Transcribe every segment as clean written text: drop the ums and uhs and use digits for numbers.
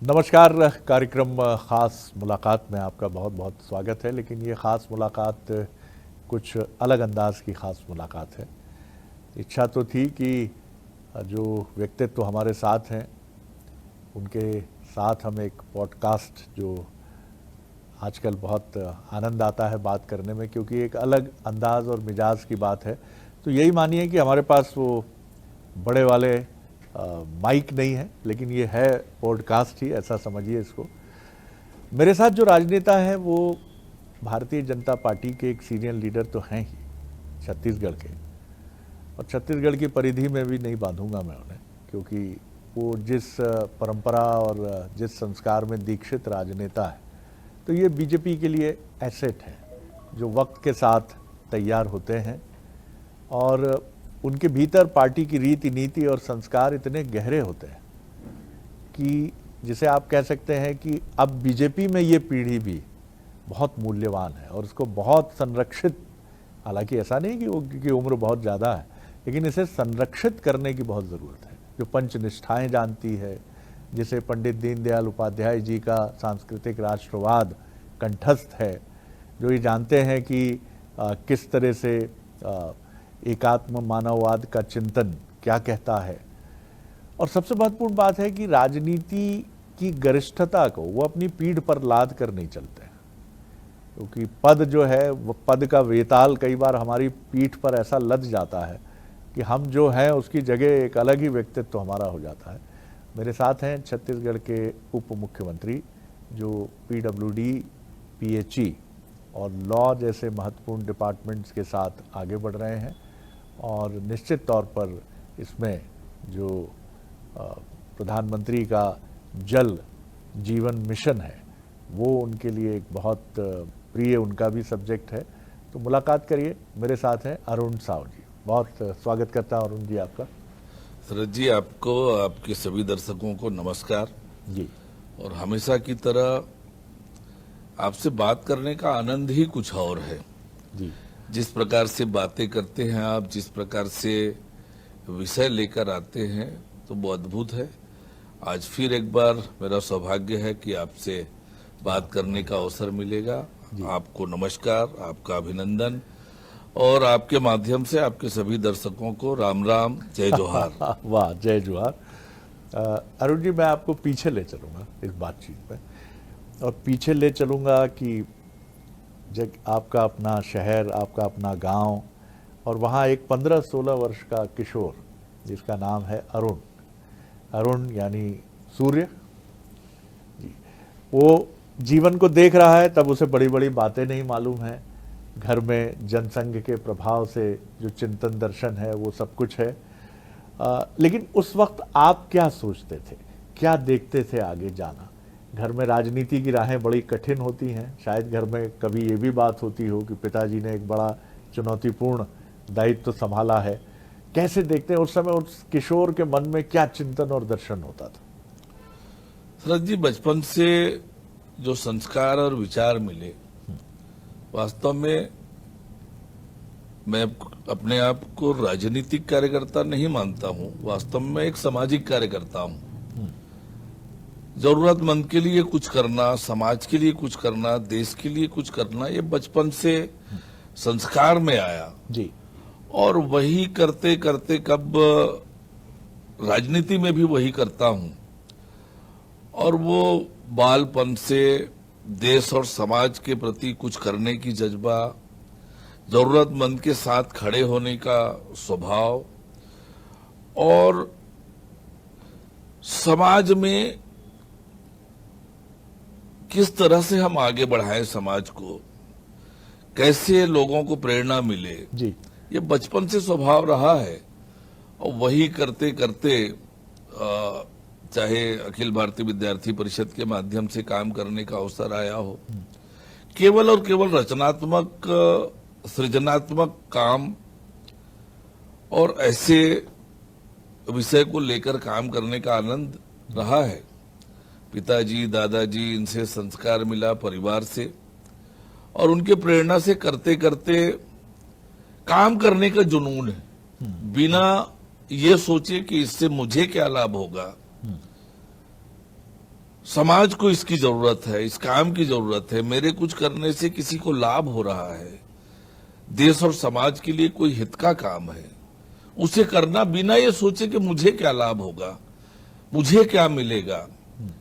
नमस्कार। कार्यक्रम ख़ास मुलाकात में आपका बहुत बहुत स्वागत है। लेकिन ये ख़ास मुलाकात कुछ अलग अंदाज की ख़ास मुलाकात है। इच्छा तो थी कि जो व्यक्तित्व हमारे साथ हैं उनके साथ हम एक पॉडकास्ट, जो आजकल बहुत आनंद आता है बात करने में, क्योंकि एक अलग अंदाज और मिजाज की बात है। तो यही मानिए कि हमारे पास वो बड़े वाले माइक नहीं है, लेकिन ये है पॉडकास्ट ही, ऐसा समझिए इसको। मेरे साथ जो राजनेता है वो भारतीय जनता पार्टी के एक सीनियर लीडर तो हैं ही, छत्तीसगढ़ के, और छत्तीसगढ़ की परिधि में भी नहीं बांधूंगा मैं उन्हें, क्योंकि वो जिस परंपरा और जिस संस्कार में दीक्षित राजनेता है, तो ये बीजेपी के लिए एसेट है जो वक्त के साथ तैयार होते हैं। और उनके भीतर पार्टी की रीति नीति और संस्कार इतने गहरे होते हैं कि जिसे आप कह सकते हैं कि अब बीजेपी में ये पीढ़ी भी बहुत मूल्यवान है और उसको बहुत संरक्षित, हालांकि ऐसा नहीं कि वो की उम्र बहुत ज़्यादा है, लेकिन इसे संरक्षित करने की बहुत ज़रूरत है। जो पंचनिष्ठाएं जानती है, जिसे पंडित दीनदयाल उपाध्याय जी का सांस्कृतिक राष्ट्रवाद कंठस्थ है, जो ये जानते हैं कि किस तरह से एकात्म मानववाद का चिंतन क्या कहता है। और सबसे महत्वपूर्ण बात है कि राजनीति की गरिष्ठता को वो अपनी पीठ पर लाद कर नहीं चलते हैं, क्योंकि पद जो है, वो पद का वेताल कई बार हमारी पीठ पर ऐसा लद जाता है कि हम जो हैं उसकी जगह एक अलग ही व्यक्तित्व हमारा हो जाता है। मेरे साथ हैं छत्तीसगढ़ के उप मुख्यमंत्री, जो PWD, PHE और लॉ जैसे महत्वपूर्ण डिपार्टमेंट्स के साथ आगे बढ़ रहे हैं। और निश्चित तौर पर इसमें जो प्रधानमंत्री का जल जीवन मिशन है वो उनके लिए एक बहुत प्रिय उनका भी सब्जेक्ट है। तो मुलाकात करिए। मेरे साथ हैं अरुण साव जी। बहुत स्वागत करता हूं अरुण जी आपका। शरद जी, आपको, आपके सभी दर्शकों को नमस्कार जी। और हमेशा की तरह आपसे बात करने का आनंद ही कुछ और है। जी। जिस प्रकार से बातें करते हैं आप, जिस प्रकार से विषय लेकर आते हैं, तो वो अद्भुत है। आज फिर एक बार मेरा सौभाग्य है कि आपसे बात करने का अवसर मिलेगा। आपको नमस्कार, आपका अभिनंदन और आपके माध्यम से आपके सभी दर्शकों को राम राम, जय जोहार। वाह, जय जोहार। अरुण जी, मैं आपको पीछे ले चलूँगा इस बातचीत में, और पीछे ले चलूँगा कि जब आपका अपना शहर, आपका अपना गांव, और वहाँ एक 15-16 वर्ष का किशोर जिसका नाम है अरुण, अरुण यानी सूर्य जी, वो जीवन को देख रहा है। तब उसे बड़ी बड़ी बातें नहीं मालूम है। घर में जनसंघ के प्रभाव से जो चिंतन दर्शन है वो सब कुछ है। लेकिन उस वक्त आप क्या सोचते थे, क्या देखते थे आगे जाना? घर में राजनीति की राहें बड़ी कठिन होती हैं। शायद घर में कभी ये भी बात होती हो कि पिताजी ने एक बड़ा चुनौतीपूर्ण दायित्व संभाला है। कैसे देखते हैं उस समय, उस किशोर के मन में क्या चिंतन और दर्शन होता था? शरद जी, बचपन से जो संस्कार और विचार मिले, वास्तव में मैं अपने आप को राजनीतिक कार्यकर्ता नहीं मानता हूं। वास्तव में एक सामाजिक कार्यकर्ता हूं। जरूरतमंद के लिए कुछ करना, समाज के लिए कुछ करना, देश के लिए कुछ करना, ये बचपन से संस्कार में आया जी। और वही करते करते कब राजनीति में भी वही करता हूं। और वो बालपन से देश और समाज के प्रति कुछ करने की जज्बा, जरूरतमंद के साथ खड़े होने का स्वभाव, और समाज में किस तरह से हम आगे बढ़ाएं समाज को, कैसे लोगों को प्रेरणा मिले, जी। ये बचपन से स्वभाव रहा है। और वही करते करते चाहे अखिल भारतीय विद्यार्थी परिषद के माध्यम से काम करने का अवसर आया हो, केवल और केवल रचनात्मक, सृजनात्मक काम और ऐसे विषय को लेकर काम करने का आनंद रहा है। पिताजी, दादाजी, इनसे संस्कार मिला, परिवार से, और उनके प्रेरणा से करते करते काम करने का जुनून है, बिना ये सोचे कि इससे मुझे क्या लाभ होगा। समाज को इसकी जरूरत है, इस काम की जरूरत है, मेरे कुछ करने से किसी को लाभ हो रहा है, देश और समाज के लिए कोई हित का काम है, उसे करना बिना ये सोचे कि मुझे क्या लाभ होगा, मुझे क्या मिलेगा,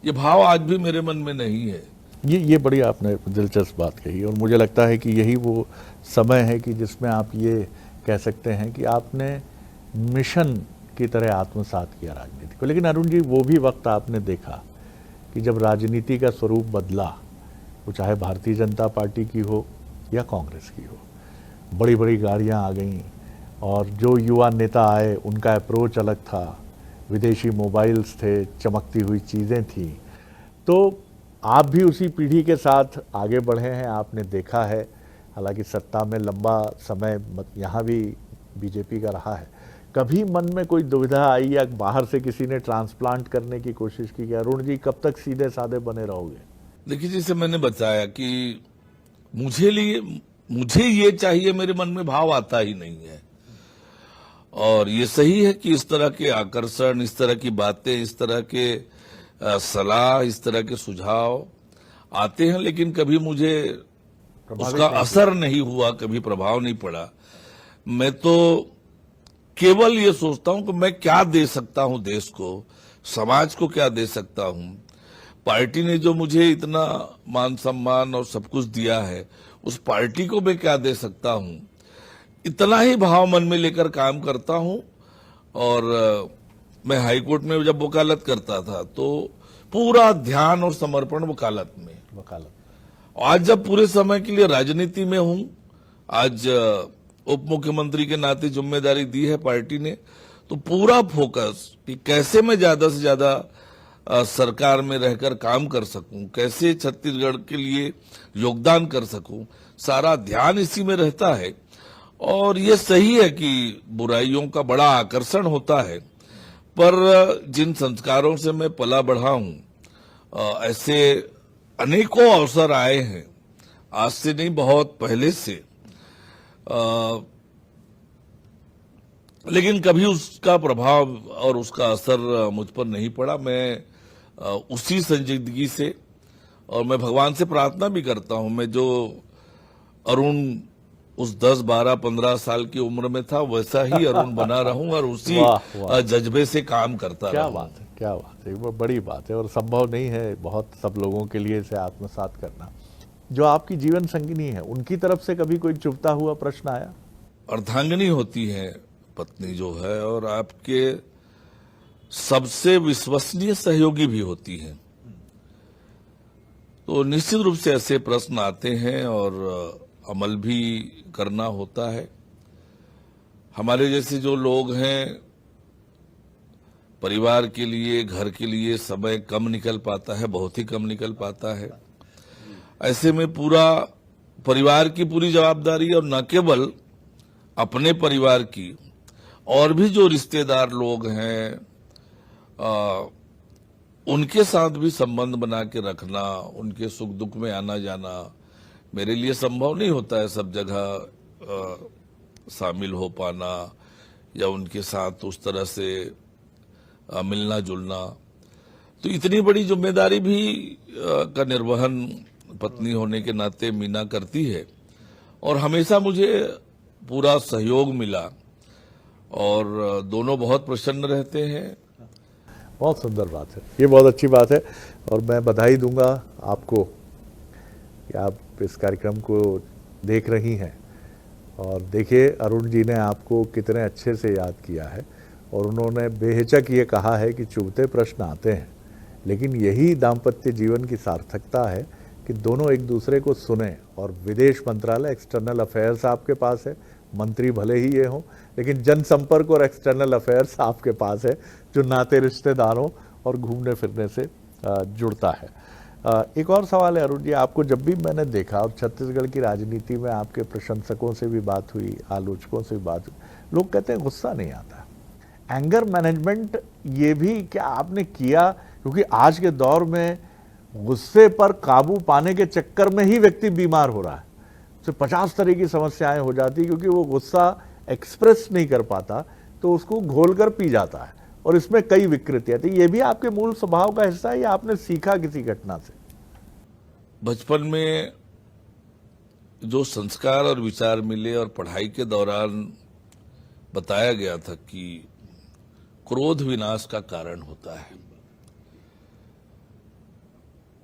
ये भाव आज भी मेरे मन में नहीं है। ये बड़ी आपने दिलचस्प बात कही और मुझे लगता है कि यही वो समय है कि जिसमें आप ये कह सकते हैं कि आपने मिशन की तरह आत्मसात किया राजनीति को। लेकिन अरुण जी, वो भी वक्त आपने देखा कि जब राजनीति का स्वरूप बदला, वो चाहे भारतीय जनता पार्टी की हो या कांग्रेस की हो, बड़ी बड़ी गाड़ियां आ गईं और जो युवा नेता आए उनका अप्रोच अलग था, विदेशी मोबाइल्स थे, चमकती हुई चीज़ें थीं। तो आप भी उसी पीढ़ी के साथ आगे बढ़े हैं, आपने देखा है। हालांकि सत्ता में लंबा समय यहाँ भी बीजेपी का रहा है। कभी मन में कोई दुविधा आई या बाहर से किसी ने ट्रांसप्लांट करने की कोशिश की कि अरुण जी कब तक सीधे साधे बने रहोगे? देखिए, जैसे मैंने बताया कि मुझे ये चाहिए, मेरे मन में भाव आता ही नहीं है। और ये सही है कि इस तरह के आकर्षण, इस तरह की बातें, इस तरह के सलाह, इस तरह के सुझाव आते हैं, लेकिन कभी मुझे उसका असर नहीं हुआ, कभी प्रभाव नहीं पड़ा। मैं तो केवल ये सोचता हूं कि मैं क्या दे सकता हूं देश को, समाज को क्या दे सकता हूं। पार्टी ने जो मुझे इतना मान सम्मान और सब कुछ दिया है, उस पार्टी को मैं क्या दे सकता हूं, इतना ही भाव मन में लेकर काम करता हूं। और मैं हाईकोर्ट में जब वकालत करता था तो पूरा ध्यान और समर्पण वकालत में। आज जब पूरे समय के लिए राजनीति में हूं, आज उप मुख्यमंत्री के नाते जिम्मेदारी दी है पार्टी ने, तो पूरा फोकस कि कैसे मैं ज्यादा से ज्यादा सरकार में रहकर काम कर सकूं, कैसे छत्तीसगढ़ के लिए योगदान कर सकूं, सारा ध्यान इसी में रहता है। और ये सही है कि बुराइयों का बड़ा आकर्षण होता है, पर जिन संस्कारों से मैं पला बढ़ा हूं, ऐसे अनेकों अवसर आए हैं, आज से नहीं बहुत पहले से, लेकिन कभी उसका प्रभाव और उसका असर मुझ पर नहीं पड़ा। मैं उसी संजीदगी से, और मैं भगवान से प्रार्थना भी करता हूं, मैं जो अरुण उस 10, 12, 15 साल की उम्र में था, वैसा ही अरुण बना रहूं और उसी जज्बे से काम करता क्या रहूं। बात है, क्या बात है, वो बड़ी बात है और संभव नहीं है बहुत सब लोगों के लिए इसे आत्मसात करना। जो आपकी जीवन संगिनी है, उनकी तरफ से कभी कोई चुभता हुआ प्रश्न आया? अर्धांगिनी होती है पत्नी जो है, और आपके सबसे विश्वसनीय सहयोगी भी होती है, तो निश्चित रूप से ऐसे प्रश्न आते हैं और अमल भी करना होता है। हमारे जैसे जो लोग हैं, परिवार के लिए, घर के लिए समय कम निकल पाता है, बहुत ही कम निकल पाता है। ऐसे में पूरा परिवार की पूरी जवाबदारी, और न केवल अपने परिवार की, और भी जो रिश्तेदार लोग हैं उनके साथ भी संबंध बना के रखना, उनके सुख दुख में आना जाना मेरे लिए संभव नहीं होता है। सब जगह शामिल हो पाना या उनके साथ उस तरह से मिलना जुलना, तो इतनी बड़ी जिम्मेदारी भी का निर्वहन पत्नी होने के नाते मीना करती है, और हमेशा मुझे पूरा सहयोग मिला और दोनों बहुत प्रसन्न रहते हैं। बहुत सुंदर बात है, ये बहुत अच्छी बात है और मैं बधाई दूंगा आपको कि आप इस कार्यक्रम को देख रही हैं। और देखिए, अरुण जी ने आपको कितने अच्छे से याद किया है और उन्होंने बेहिचक ये कहा है कि चुभते प्रश्न आते हैं, लेकिन यही दाम्पत्य जीवन की सार्थकता है कि दोनों एक दूसरे को सुने। और विदेश मंत्रालय, एक्सटर्नल अफेयर्स आपके पास है, मंत्री भले ही ये हों, लेकिन जनसंपर्क और एक्सटर्नल अफेयर्स आपके पास है, जो नाते रिश्तेदारों और घूमने फिरने से जुड़ता है। एक और सवाल है अरुण जी, आपको जब भी मैंने देखा, और छत्तीसगढ़ की राजनीति में आपके प्रशंसकों से भी बात हुई, आलोचकों से भी बात हुई, लोग कहते हैं गुस्सा नहीं आता। एंगर मैनेजमेंट ये भी क्या आपने किया? क्योंकि आज के दौर में गुस्से पर काबू पाने के चक्कर में ही व्यक्ति बीमार हो रहा है, तो 50 तरह की समस्याएं हो जाती, क्योंकि वो गुस्सा एक्सप्रेस नहीं कर पाता तो उसको घोल कर पी जाता है और इसमें कई विकृतियां थी। ये भी आपके मूल स्वभाव का हिस्सा है या आपने सीखा किसी घटना से? बचपन में जो संस्कार और विचार मिले और पढ़ाई के दौरान बताया गया था कि क्रोध विनाश का कारण होता है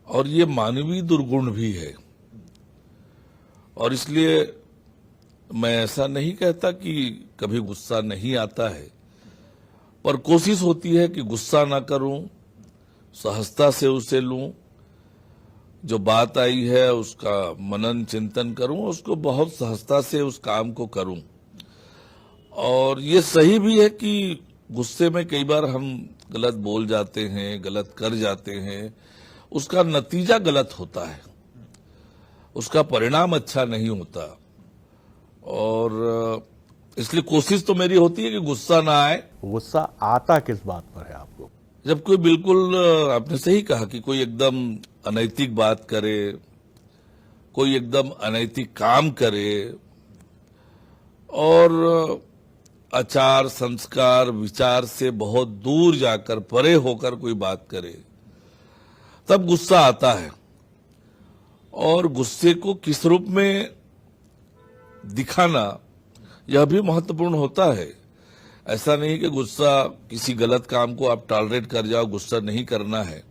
और ये मानवीय दुर्गुण भी है, और इसलिए मैं ऐसा नहीं कहता कि कभी गुस्सा नहीं आता है, पर कोशिश होती है कि गुस्सा ना करूं, सहजता से उसे लूं, जो बात आई है उसका मनन चिंतन करूं, उसको बहुत सहजता से उस काम को करूं। और ये सही भी है कि गुस्से में कई बार हम गलत बोल जाते हैं, गलत कर जाते हैं, उसका नतीजा गलत होता है, उसका परिणाम अच्छा नहीं होता। और इसलिए कोशिश तो मेरी होती है कि गुस्सा ना आए। गुस्सा आता किस बात पर है आपको? जब कोई बिल्कुल, आपने सही कहा कि कोई एकदम अनैतिक बात करे, कोई एकदम अनैतिक काम करे और आचार संस्कार विचार से बहुत दूर जाकर परे होकर कोई बात करे, तब गुस्सा आता है। और गुस्से को किस रूप में दिखाना यह भी महत्वपूर्ण होता है। ऐसा नहीं कि गुस्सा किसी गलत काम को आप टॉलरेट कर जाओ, गुस्सा नहीं करना है,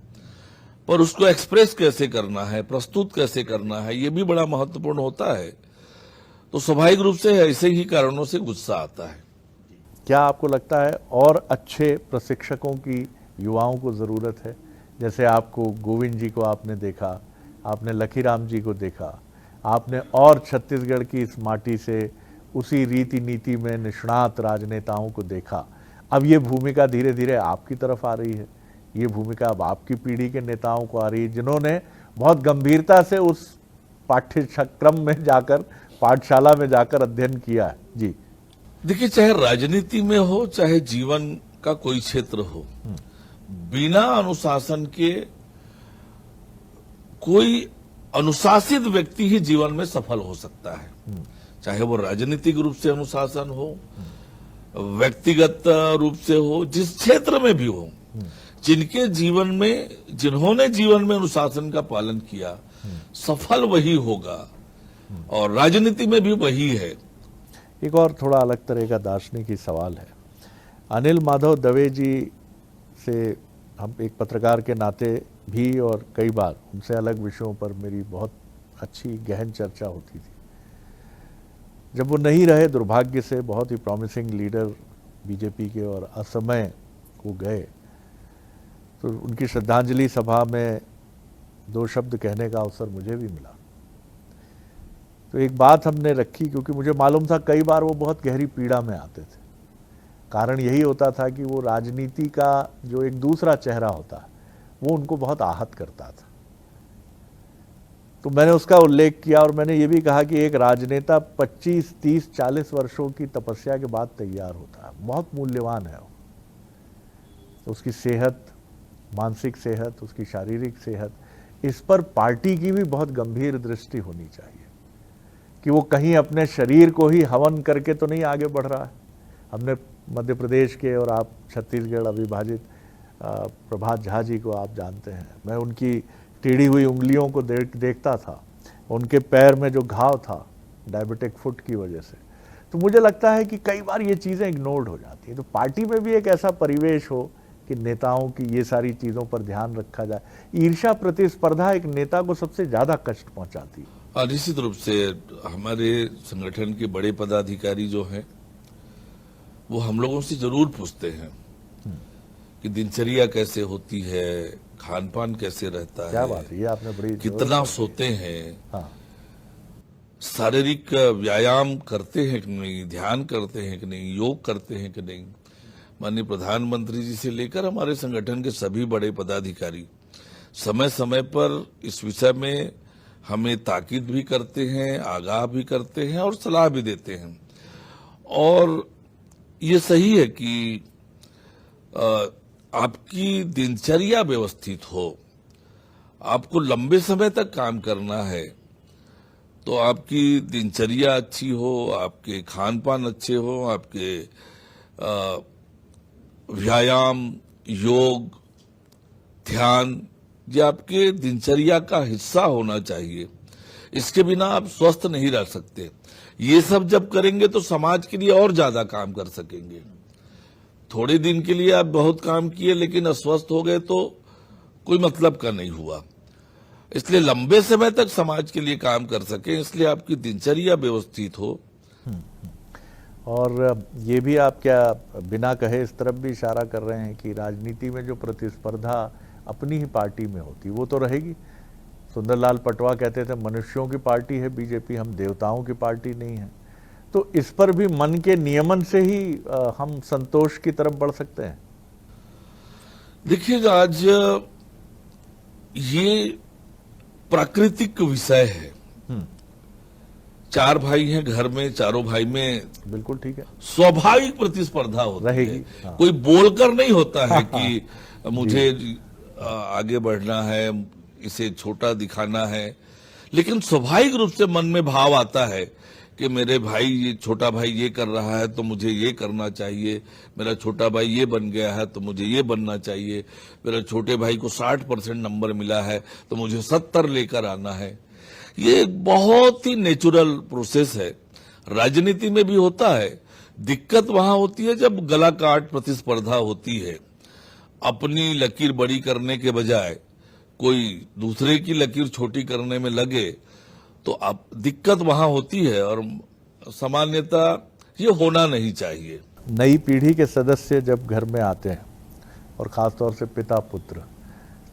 पर उसको एक्सप्रेस कैसे करना है, प्रस्तुत कैसे करना है, यह भी बड़ा महत्वपूर्ण होता है। तो स्वाभाविक रूप से ऐसे ही कारणों से गुस्सा आता है। क्या आपको लगता है और अच्छे प्रशिक्षकों की युवाओं को जरूरत है? जैसे आपको गोविंद जी को आपने देखा, आपने लखीराम जी को देखा, आपने और छत्तीसगढ़ की इस माटी से उसी रीति नीति में निष्णात राजनेताओं को देखा। अब ये भूमिका धीरे धीरे आपकी तरफ आ रही है, ये भूमिका अब आपकी पीढ़ी के नेताओं को आ रही है, जिन्होंने बहुत गंभीरता से उस पाठ्यक्रम में जाकर, पाठशाला में जाकर अध्ययन किया है। जी देखिए, चाहे राजनीति में हो, चाहे जीवन का कोई क्षेत्र हो, बिना अनुशासन के कोई अनुशासित व्यक्ति ही जीवन में सफल हो सकता है। चाहे वो राजनीतिक रूप से अनुशासन हो, व्यक्तिगत रूप से हो, जिस क्षेत्र में भी हो, जिन्होंने जीवन में अनुशासन का पालन किया, सफल वही होगा। और राजनीति में भी वही है। एक और थोड़ा अलग तरह का दार्शनिक सवाल है। अनिल माधव दवे जी से हम एक पत्रकार के नाते भी और कई बार उनसे अलग विषयों पर मेरी बहुत अच्छी गहन चर्चा होती थी। जब वो नहीं रहे, दुर्भाग्य से बहुत ही प्रॉमिसिंग लीडर बीजेपी के, और असमय को गए, तो उनकी श्रद्धांजलि सभा में 2 शब्द कहने का अवसर मुझे भी मिला। तो एक बात हमने रखी, क्योंकि मुझे मालूम था कई बार वो बहुत गहरी पीड़ा में आते थे। कारण यही होता था कि वो राजनीति का जो एक दूसरा चेहरा होता है वो उनको बहुत आहत करता था। तो मैंने उसका उल्लेख किया और मैंने ये भी कहा कि एक राजनेता 25, 30, 40 वर्षों की तपस्या के बाद तैयार होता है, बहुत मूल्यवान है वो। तो उसकी सेहत, मानसिक सेहत, उसकी शारीरिक सेहत, इस पर पार्टी की भी बहुत गंभीर दृष्टि होनी चाहिए कि वो कहीं अपने शरीर को ही हवन करके तो नहीं आगे बढ़ रहा है। हमने मध्य प्रदेश के और आप छत्तीसगढ़ अविभाजित प्रभात झा जी को आप जानते हैं, मैं उनकी टेढ़ी हुई उंगलियों को देखता था, उनके पैर में जो घाव था डायबिटिक फुट की वजह से। तो मुझे लगता है कि कई बार ये चीज़ें इग्नोर्ड हो जाती हैं। तो पार्टी में भी एक ऐसा परिवेश हो कि नेताओं की ये सारी चीज़ों पर ध्यान रखा जाए। ईर्ष्या प्रतिस्पर्धा एक नेता को सबसे ज़्यादा कष्ट पहुंचाती है। निश्चित रूप से हमारे संगठन के बड़े पदाधिकारी जो हैं वो हम लोगों से जरूर पूछते हैं कि दिनचर्या कैसे होती है, खान पान कैसे रहता है, क्या बात है, ये आपने बड़ी कितना सोते हैं, हाँ, शारीरिक व्यायाम करते हैं कि नहीं, ध्यान करते हैं कि नहीं, योग करते हैं कि नहीं। माननीय प्रधानमंत्री जी से लेकर हमारे संगठन के सभी बड़े पदाधिकारी समय समय पर इस विषय में हमें ताकीद भी करते हैं, आगाह भी करते हैं और सलाह भी देते हैं। और ये सही है कि आपकी दिनचर्या व्यवस्थित हो, आपको लंबे समय तक काम करना है, तो आपकी दिनचर्या अच्छी हो, आपके खान पान अच्छे हो, आपके व्यायाम, योग, ध्यान ये आपके दिनचर्या का हिस्सा होना चाहिए। इसके बिना आप स्वस्थ नहीं रह सकते। ये सब जब करेंगे तो समाज के लिए और ज्यादा काम कर सकेंगे। थोड़े दिन के लिए आप बहुत काम किए लेकिन अस्वस्थ हो गए तो कोई मतलब का नहीं हुआ। इसलिए लंबे समय तक समाज के लिए काम कर सके, इसलिए आपकी दिनचर्या व्यवस्थित हो। और ये भी आप क्या बिना कहे इस तरफ भी इशारा कर रहे हैं कि राजनीति में जो प्रतिस्पर्धा अपनी ही पार्टी में होती वो तो रहेगी। सुंदरलाल पटवा कहते थे मनुष्यों की पार्टी है बीजेपी, हम देवताओं की पार्टी नहीं है। तो इस पर भी मन के नियमन से ही हम संतोष की तरफ बढ़ सकते हैं। देखिए, आज ये प्राकृतिक विषय है। 4 भाई हैं घर में, चारों भाई में बिल्कुल ठीक है, स्वाभाविक प्रतिस्पर्धा होती रहेगी। है। हाँ। कोई बोलकर नहीं होता है कि मुझे आगे बढ़ना है, इसे छोटा दिखाना है, लेकिन स्वाभाविक रूप से मन में भाव आता है कि मेरे भाई, ये छोटा भाई ये कर रहा है तो मुझे ये करना चाहिए, मेरा छोटा भाई ये बन गया है तो मुझे ये बनना चाहिए, मेरा छोटे भाई को 60% नंबर मिला है तो मुझे 70 लेकर आना है। ये एक बहुत ही नेचुरल प्रोसेस है, राजनीति में भी होता है। दिक्कत वहां होती है जब गला काट प्रतिस्पर्धा होती है। अपनी लकीर बड़ी करने के बजाय कोई दूसरे की लकीर छोटी करने में लगे तो अब दिक्कत वहां होती है, और सामान्यतः ये होना नहीं चाहिए। नई पीढ़ी के सदस्य जब घर में आते हैं और खासतौर से पिता पुत्र,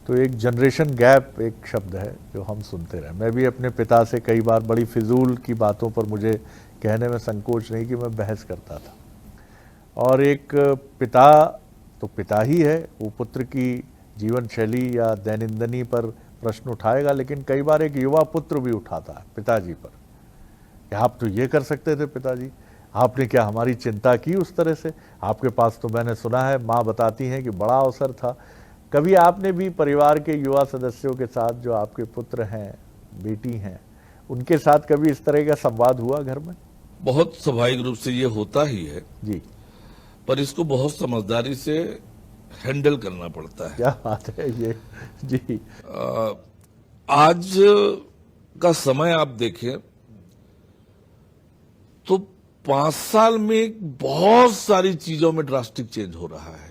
तो एक जनरेशन गैप एक शब्द है जो हम सुनते रहे। मैं भी अपने पिता से कई बार बड़ी फिजूल की बातों पर मुझे कहने में संकोच नहीं कि मैं बहस करता था। और एक पिता तो पिता ही है, वो पुत्र की जीवन शैली या दैनंदिनी पर प्रश्न उठाएगा, लेकिन कई बार एक युवा पुत्र भी उठाता है पिताजी पर कि आप तो ये कर सकते थे पिताजी, आपने क्या हमारी चिंता की उस तरह से? आपके पास तो मैंने सुना है माँ बताती हैं कि बड़ा अवसर था। कभी आपने भी परिवार के युवा सदस्यों के साथ, जो आपके पुत्र हैं, बेटी हैं, उनके साथ कभी इस तरह का संवाद हुआ घर में? बहुत स्वाभाविक रूप से ये होता ही है जी, पर इसको बहुत समझदारी से हैंडल करना पड़ता है। क्या बात है ये जी। आज का समय आप देखें तो 5 साल में बहुत सारी चीजों में ड्रास्टिक चेंज हो रहा है,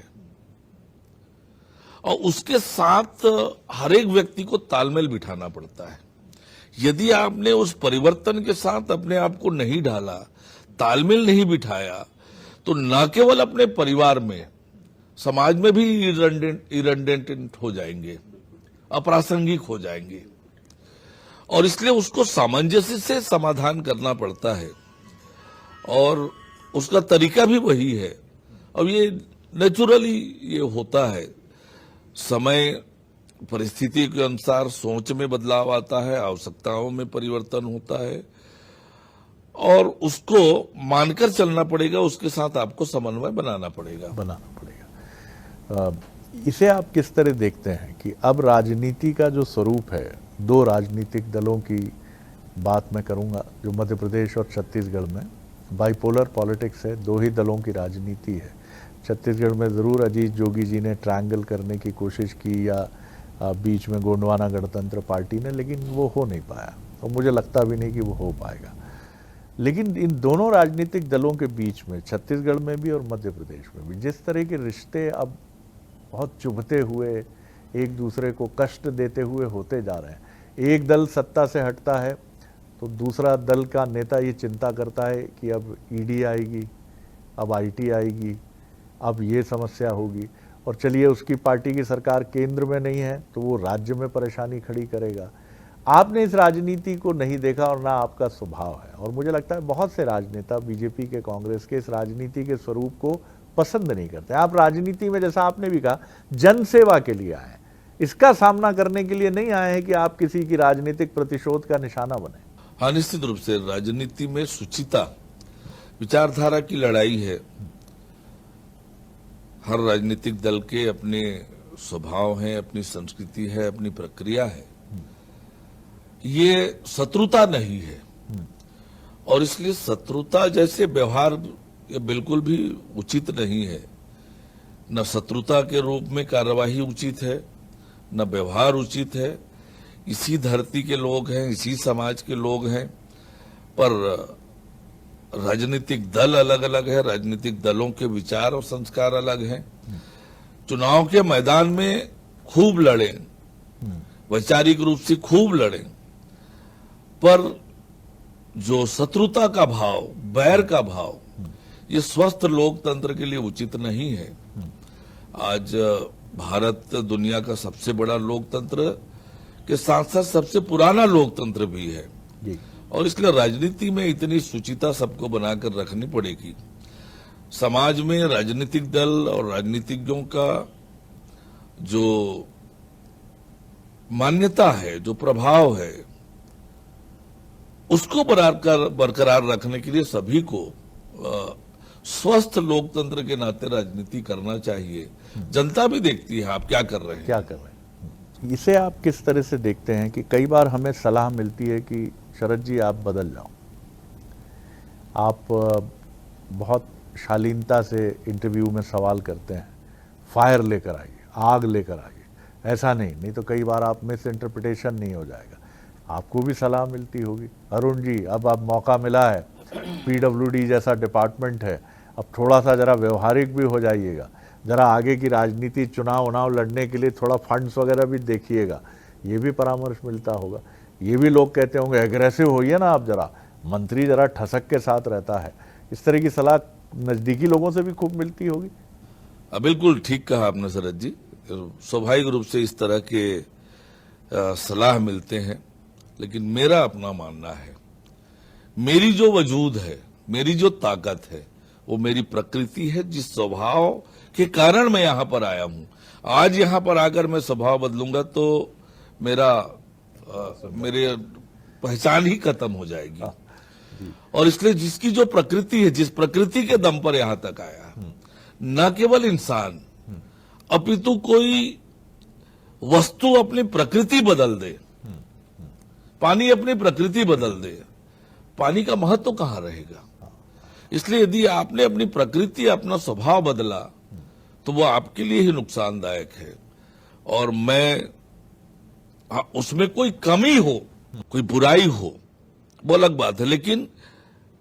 और उसके साथ हर एक व्यक्ति को तालमेल बिठाना पड़ता है। यदि आपने उस परिवर्तन के साथ अपने आप को नहीं ढाला, तालमेल नहीं बिठाया, तो न केवल अपने परिवार में, समाज में भी इरेडेंटेंट हो जाएंगे, अप्रासंगिक हो जाएंगे। और इसलिए उसको सामंजस्य से समाधान करना पड़ता है, और उसका तरीका भी वही है। अब ये नेचुरली ये होता है, समय परिस्थिति के अनुसार सोच में बदलाव आता है, आवश्यकताओं में परिवर्तन होता है, और उसको मानकर चलना पड़ेगा। उसके साथ आपको समन्वय बनाना पड़ेगा। इसे आप किस तरह देखते हैं कि अब राजनीति का जो स्वरूप है, 2 राजनीतिक दलों की बात मैं करूंगा, जो मध्य प्रदेश और छत्तीसगढ़ में बाइपोलर पॉलिटिक्स है, 2 ही दलों की राजनीति है। छत्तीसगढ़ में ज़रूर अजीत जोगी जी ने ट्रायंगल करने की कोशिश की, या बीच में गोंडवाना गणतंत्र पार्टी ने, लेकिन वो हो नहीं पाया, और मुझे लगता भी नहीं कि वो हो पाएगा। लेकिन इन दोनों राजनीतिक दलों के बीच में, छत्तीसगढ़ में भी और मध्य प्रदेश में भी, जिस तरह के रिश्ते अब बहुत चुभते हुए, एक दूसरे को कष्ट देते हुए होते जा रहे हैं। एक दल सत्ता से हटता है तो दूसरा दल का नेता ये चिंता करता है कि अब ईडी आएगी, अब आईटी आएगी, अब ये समस्या होगी, और चलिए उसकी पार्टी की सरकार केंद्र में नहीं है तो वो राज्य में परेशानी खड़ी करेगा। आपने इस राजनीति को नहीं देखा और ना आपका स्वभाव है, और मुझे लगता है बहुत से राजनेता बीजेपी के, कांग्रेस के इस राजनीति के स्वरूप को पसंद नहीं करते। आप राजनीति में, जैसा आपने भी कहा, जन सेवा के लिए आए, इसका सामना करने के लिए नहीं आए हैं कि आप किसी की राजनीतिक प्रतिशोध का निशाना बने। हाँ, निश्चित रूप से राजनीति में शुचिता, विचारधारा की लड़ाई है। हर राजनीतिक दल के अपने स्वभाव हैं, अपनी संस्कृति है, अपनी प्रक्रिया है। ये शत्रुता नहीं है, और इसलिए शत्रुता जैसे व्यवहार ये बिल्कुल भी उचित नहीं है। न शत्रुता के रूप में कार्यवाही उचित है, न व्यवहार उचित है। इसी धरती के लोग हैं, इसी समाज के लोग हैं, पर राजनीतिक दल अलग अलग है, राजनीतिक दलों के विचार और संस्कार अलग हैं। चुनाव के मैदान में खूब लड़े, वैचारिक रूप से खूब लड़े, पर जो शत्रुता का भाव, बैर का भाव, ये स्वस्थ लोकतंत्र के लिए उचित नहीं है। आज भारत दुनिया का सबसे बड़ा लोकतंत्र के साथ साथ सबसे पुराना लोकतंत्र भी है, और इसलिए राजनीति में इतनी शुचिता सबको बनाकर रखनी पड़ेगी। समाज में राजनीतिक दल और राजनीतिज्ञों का जो मान्यता है, जो प्रभाव है, उसको बरकरार रखने के लिए सभी को स्वस्थ लोकतंत्र के नाते राजनीति करना चाहिए। जनता भी देखती है आप क्या कर रहे हैं, क्या कर रहे हैं। इसे आप किस तरह से देखते हैं कि कई बार हमें सलाह मिलती है कि शरद जी आप बदल जाओ, आप बहुत शालीनता से इंटरव्यू में सवाल करते हैं, फायर लेकर आइए, आग लेकर आइए, ऐसा नहीं तो कई बार आप मिस इंटरप्रिटेशन नहीं हो जाएगा। आपको भी सलाह मिलती होगी, अरुण जी अब आप मौका मिला है, पीडब्ल्यूडी जैसा डिपार्टमेंट है, अब थोड़ा सा जरा व्यवहारिक भी हो जाइएगा, जरा आगे की राजनीति चुनाव लड़ने के लिए थोड़ा फंड्स वगैरह भी देखिएगा, ये भी परामर्श मिलता होगा। ये भी लोग कहते होंगे एग्रेसिव होइए ना आप, जरा मंत्री जरा ठसक के साथ रहता है, इस तरह की सलाह नजदीकी लोगों से भी खूब मिलती होगी। बिल्कुल ठीक कहा आपने शरद जी, स्वाभाविक रूप से इस तरह के सलाह मिलते हैं, लेकिन मेरा अपना मानना है, मेरी जो वजूद है, मेरी जो ताकत है, वो मेरी प्रकृति है, जिस स्वभाव के कारण मैं यहाँ पर आया हूँ। आज यहाँ पर आकर मैं स्वभाव बदलूंगा तो मेरे पहचान ही खत्म हो जाएगी। और इसलिए जिसकी जो प्रकृति है, जिस प्रकृति के दम पर यहाँ तक आया, न केवल इंसान अपितु कोई वस्तु अपनी प्रकृति बदल दे, पानी अपनी प्रकृति बदल दे, पानी का महत्व कहां रहेगा। इसलिए यदि आपने अपनी प्रकृति, अपना स्वभाव बदला तो वो आपके लिए ही नुकसानदायक है। और मैं उसमें कोई कमी हो, कोई बुराई हो, वो अलग बात है, लेकिन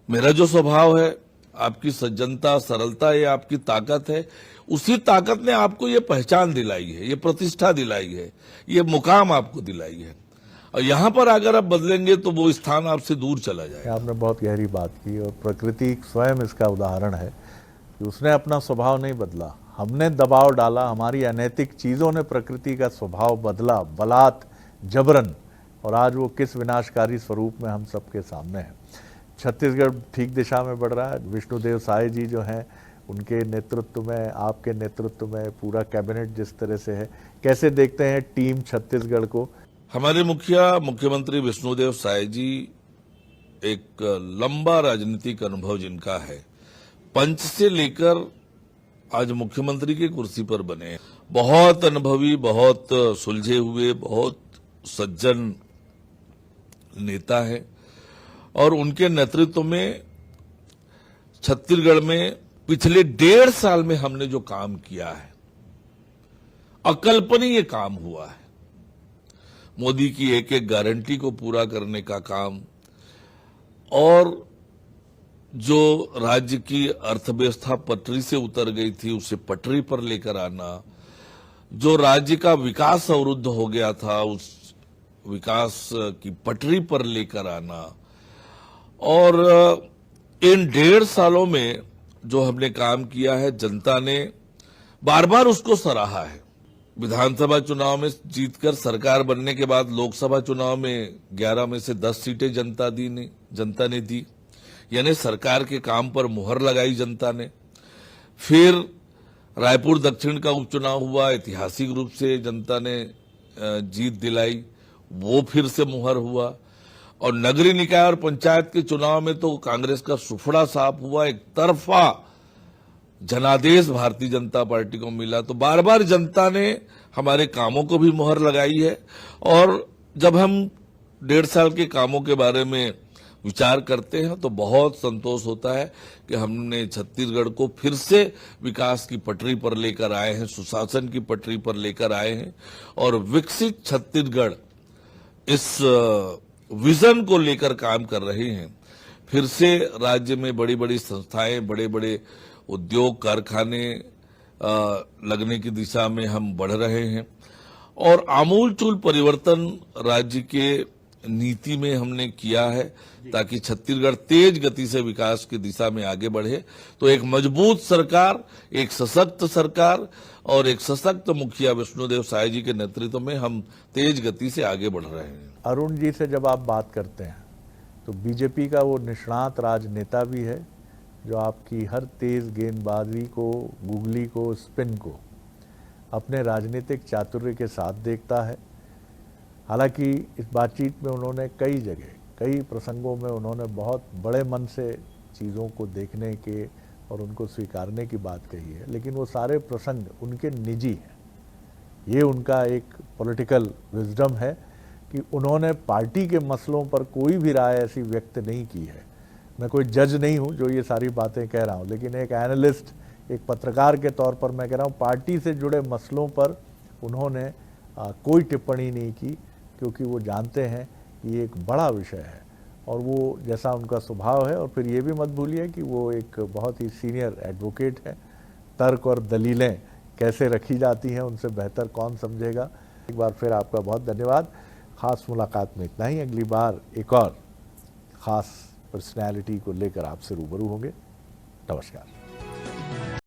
मेरा जो स्वभाव है, आपकी सज्जनता, सरलता, ये आपकी ताकत है। उसी ताकत ने आपको ये पहचान दिलाई है, ये प्रतिष्ठा दिलाई है, ये मुकाम आपको दिलाई है। और यहाँ पर अगर आप बदलेंगे तो वो स्थान आपसे दूर चला जाएगा। आपने बहुत गहरी बात की, और प्रकृति स्वयं इसका उदाहरण है कि उसने अपना स्वभाव नहीं बदला, हमने दबाव डाला, हमारी अनैतिक चीज़ों ने प्रकृति का स्वभाव बदला, बलात् जबरन, और आज वो किस विनाशकारी स्वरूप में हम सबके सामने है। छत्तीसगढ़ ठीक दिशा में बढ़ रहा है। विष्णुदेव साय जी जो हैं, उनके नेतृत्व में, आपके नेतृत्व में पूरा कैबिनेट जिस तरह से है, कैसे देखते हैं टीम छत्तीसगढ़ को? हमारे मुख्यमंत्री विष्णुदेव साय जी एक लंबा राजनीतिक अनुभव जिनका है, पंच से लेकर आज मुख्यमंत्री की कुर्सी पर बने, बहुत अनुभवी, बहुत सुलझे हुए, बहुत सज्जन नेता है। और उनके नेतृत्व में छत्तीसगढ़ में पिछले 1.5 साल में हमने जो काम किया है, अकल्पनीय काम हुआ है। मोदी की एक एक गारंटी को पूरा करने का काम, और जो राज्य की अर्थव्यवस्था पटरी से उतर गई थी उसे पटरी पर लेकर आना, जो राज्य का विकास अवरुद्ध हो गया था उस विकास की पटरी पर लेकर आना, और इन 1.5 सालों में जो हमने काम किया है, जनता ने बार बार उसको सराहा है। विधानसभा चुनाव में जीतकर सरकार बनने के बाद लोकसभा चुनाव में 11 में से 10 सीटें जनता ने दी, यानी सरकार के काम पर मुहर लगाई जनता ने। फिर रायपुर दक्षिण का उपचुनाव हुआ, ऐतिहासिक रूप से जनता ने जीत दिलाई, वो फिर से मुहर हुआ। और नगरीय निकाय और पंचायत के चुनाव में तो कांग्रेस का सुफड़ा साफ हुआ, एक तरफा जनादेश भारतीय जनता पार्टी को मिला। तो बार बार जनता ने हमारे कामों को भी मुहर लगाई है। और जब हम 1.5 साल के कामों के बारे में विचार करते हैं तो बहुत संतोष होता है कि हमने छत्तीसगढ़ को फिर से विकास की पटरी पर लेकर आए हैं, सुशासन की पटरी पर लेकर आए हैं और विकसित छत्तीसगढ़ इस विजन को लेकर काम कर रहे हैं। फिर से राज्य में बड़ी बड़ी संस्थाएं, बड़े बड़े उद्योग कारखाने लगने की दिशा में हम बढ़ रहे हैं और आमूलचूल परिवर्तन राज्य के नीति में हमने किया है ताकि छत्तीसगढ़ तेज गति से विकास की दिशा में आगे बढ़े। तो एक मजबूत सरकार, एक सशक्त सरकार और एक सशक्त मुखिया विष्णुदेव साय जी के नेतृत्व में हम तेज गति से आगे बढ़ रहे हैं। अरुण जी से जब आप बात करते हैं तो बीजेपी का वो निष्णात राजनेता भी है जो आपकी हर तेज गेंदबाजी को, गुगली को, स्पिन को अपने राजनीतिक चातुर्य के साथ देखता है। हालांकि इस बातचीत में उन्होंने कई जगह, कई प्रसंगों में उन्होंने बहुत बड़े मन से चीज़ों को देखने के और उनको स्वीकारने की बात कही है, लेकिन वो सारे प्रसंग उनके निजी हैं। ये उनका एक पॉलिटिकल विजडम है कि उन्होंने पार्टी के मसलों पर कोई भी राय ऐसी व्यक्त नहीं की है। मैं कोई जज नहीं हूँ जो ये सारी बातें कह रहा हूँ, लेकिन एक एनालिस्ट, एक पत्रकार के तौर पर मैं कह रहा हूँ पार्टी से जुड़े मसलों पर उन्होंने कोई टिप्पणी नहीं की, क्योंकि वो जानते हैं कि ये एक बड़ा विषय है और वो जैसा उनका स्वभाव है। और फिर ये भी मत भूलिए कि वो एक बहुत ही सीनियर एडवोकेट है। तर्क और दलीलें कैसे रखी जाती हैं उनसे बेहतर कौन समझेगा। एक बार फिर आपका बहुत धन्यवाद। ख़ास मुलाकात में इतना ही। अगली बार एक और ख़ास पर्सनैलिटी को लेकर आपसे रूबरू होंगे। नमस्कार।